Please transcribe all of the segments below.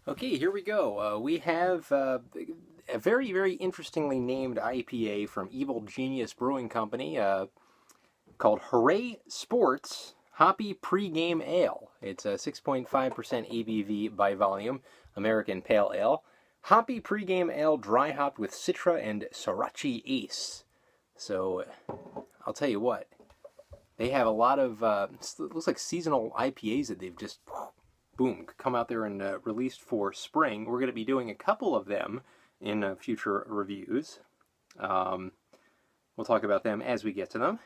Okay, here we go. We have a very, very interestingly named IPA from Evil Genius Brewing Company called Hooray Sports Hoppy Pregame Ale. It's a 6.5% ABV by volume, American Pale Ale. Hoppy Pregame Ale dry hopped with Citra and Sorachi Ace. So, I'll tell you what, they have a lot of, looks like seasonal IPAs that they've just boom, come out there and released for spring. We're going to be doing a couple of them in future reviews. We'll talk about them as we get to them.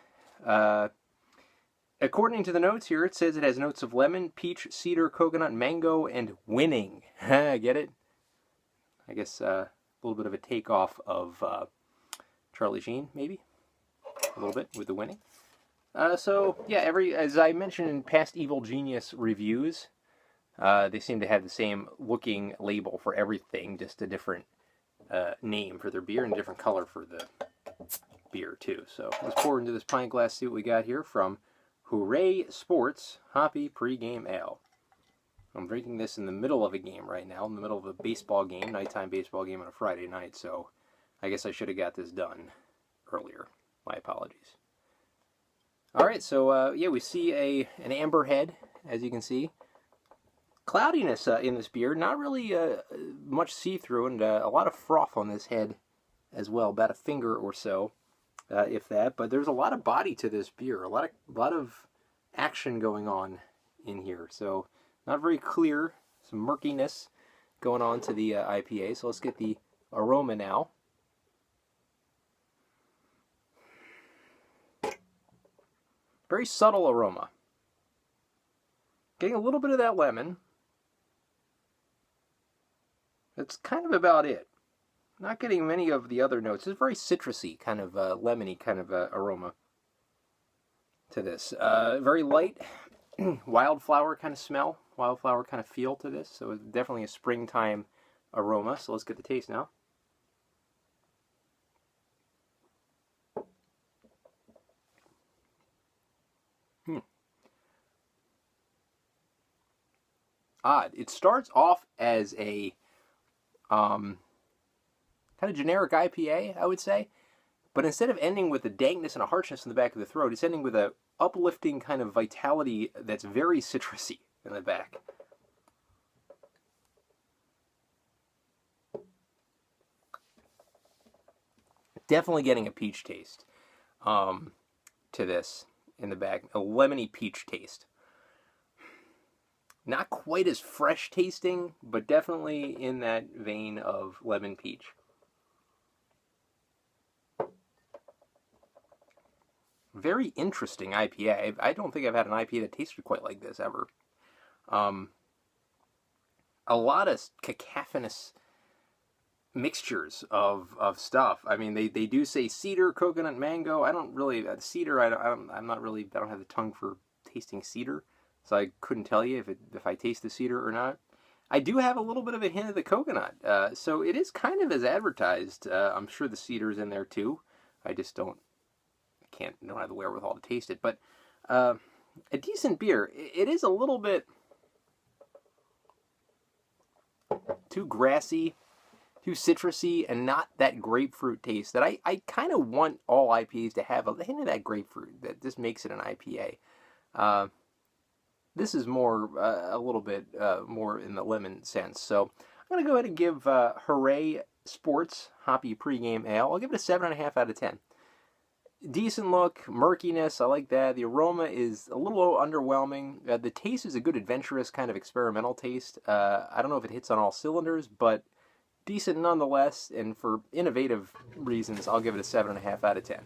According to the notes here, it says it has notes of lemon, peach, cedar, coconut, mango, and winning. Get it? I guess a little bit of a takeoff of Charlie Sheen, maybe? A little bit with the winning. So, yeah, as I mentioned in past Evil Genius reviews, they seem to have the same looking label for everything, just a different name for their beer and a different color for the beer, too. So let's pour into this pint glass, see what we got here from Hooray Sports Hoppy Pregame Ale. I'm drinking this in the middle of a game right now, in the middle of a baseball game, nighttime baseball game on a Friday night, so I guess I should have got this done earlier. My apologies. Alright, so yeah, we see an amber head, as you can see. Cloudiness in this beer, not really much see-through, and a lot of froth on this head as well, about a finger or so, if that. But there's a lot of body to this beer, a lot of action going on in here. So not very clear, some murkiness going on to the IPA. So let's get the aroma now. Very subtle aroma. Getting a little bit of that lemon. That's kind of about it. Not getting many of the other notes. It's very citrusy, kind of lemony kind of aroma to this. Very light wildflower kind of smell, wildflower kind of feel to this. So it's definitely a springtime aroma. So let's get the taste now. Odd. It starts off as a kind of generic IPA, I would say. But instead of ending with a dankness and a harshness in the back of the throat, it's ending with a uplifting kind of vitality that's very citrusy in the back. Definitely getting a peach taste to this in the back. A lemony peach taste. Not quite as fresh tasting, but definitely in that vein of lemon peach. Very interesting IPA. I don't think I've had an IPA that tasted quite like this ever. A lot of cacophonous mixtures of stuff. I mean, they do say cedar, coconut, mango. I don't really cedar. I don't have the tongue for tasting cedar. So I couldn't tell you if I taste the cedar or not. I do have a little bit of a hint of the coconut. So it is kind of as advertised. I'm sure the cedar's in there too. I just don't have the wherewithal to taste it. But a decent beer. It is a little bit too grassy, too citrusy, and not that grapefruit taste that I kind of want all IPAs to have a hint of that grapefruit. That just makes it an IPA. This is more, a little bit more in the lemon sense. So I'm going to go ahead and give Hooray Sports Hoppy Pregame Ale. I'll give it a 7.5 out of 10. Decent look, murkiness, I like that. The aroma is a little underwhelming. The taste is a good adventurous kind of experimental taste. I don't know if it hits on all cylinders, but decent nonetheless. And for innovative reasons, I'll give it a 7.5 out of 10.